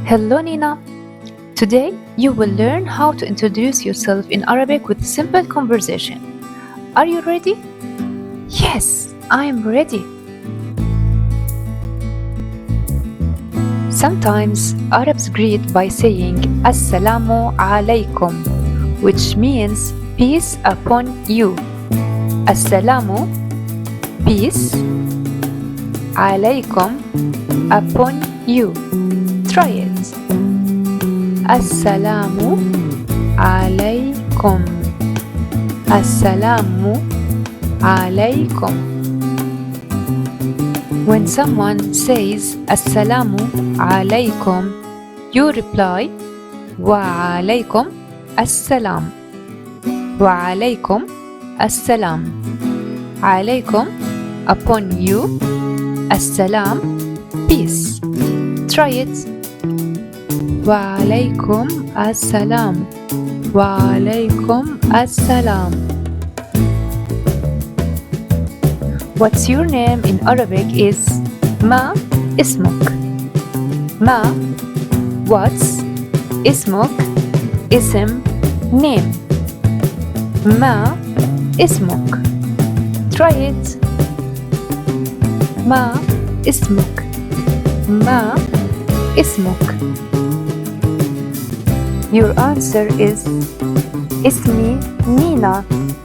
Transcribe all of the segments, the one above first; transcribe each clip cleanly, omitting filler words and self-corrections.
Hello Nina. Today you will learn how to introduce yourself in Arabic with simple conversation. Are you ready? Yes, I am ready. Sometimes Arabs greet by saying Assalamu alaikum, which means peace upon you. Assalamu, peace, alaikum, upon you. Try it. Assalamu alaikum. Assalamu alaikum. When someone says Assalamu alaikum, you reply Wa alaikum assalam. Wa alaikum assalam. Alaikum, upon you. Assalam, peace. Try it. Wa alaikum assalam. Wa alaikum assalam. What's your name in Arabic is Ma ismuk. Ma, what's, ismuk, ism, name. Ma ismuk. Try it. Ma ismuk. Ma ismuk. Your answer is Ismi Nina,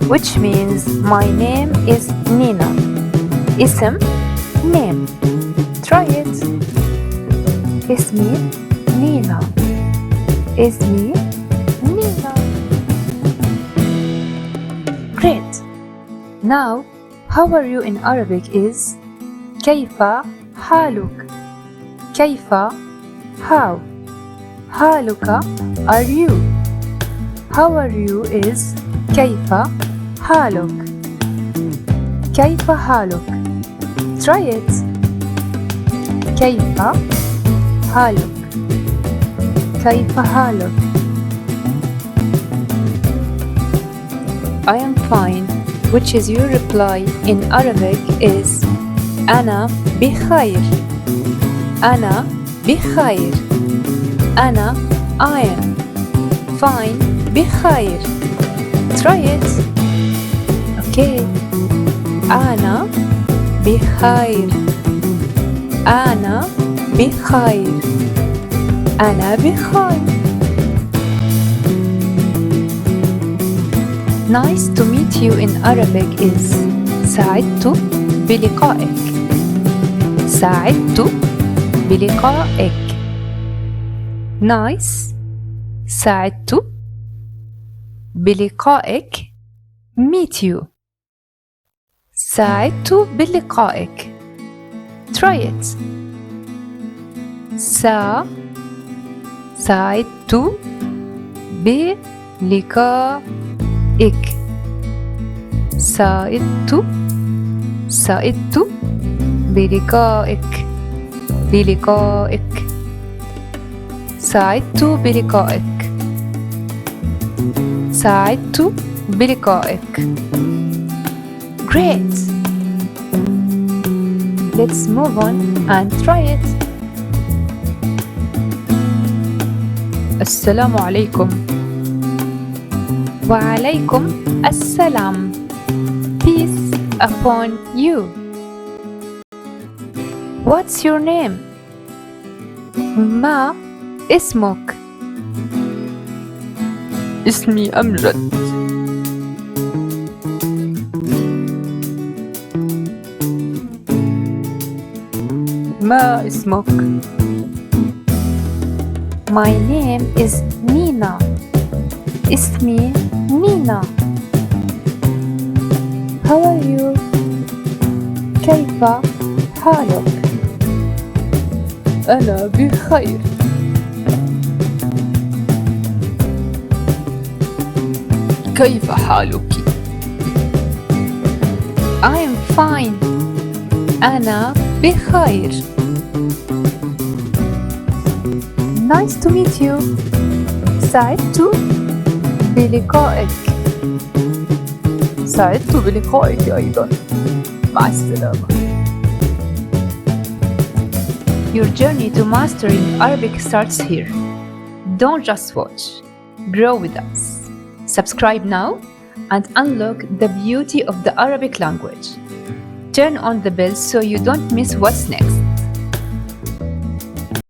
which means my name is Nina. Ism, name. Try it. Ismi Nina. Ismi Nina. Great. Now, how are you in Arabic is كيف حالك. كيف, how. حالك, are you. How are you is كيف حالك. كيف حالك. Try it. كيف حالك. كيف حالك. I am fine, which is your reply in Arabic is أنا بخير. أنا بخير. أنا, I am. Fine, بخير. Try it. Okay. أنا بخير. أنا بخير. أنا بخير. Nice to meet you in Arabic is سعدت بلقائك. سعدت بلقائك. Nice. سعدت بلقائك. Meet you. سعدت بلقائك. Try it. سعدت بلقائك. سعدت بلقائك. بلقائك. سعدت بلقائك. سعدت بلقائك. Great! Let's move on and try it. السلام عليكم. وعليكم السلام. Peace upon you. What's your name? ما اسمك. اسمي أمجد. ما اسمك؟ My name is Nina. اسمي نينا. How are you? كيف حالك؟ أنا بخير. كيف حالك؟ I am fine. أنا بخير. Nice to meet you. سعدت بلقائك. سعدت بلقائك أيضا. مع السلامة. Your journey to mastering Arabic starts here. Don't just watch, grow with us. Subscribe now and unlock the beauty of the Arabic language. Turn on the bell so you don't miss what's next.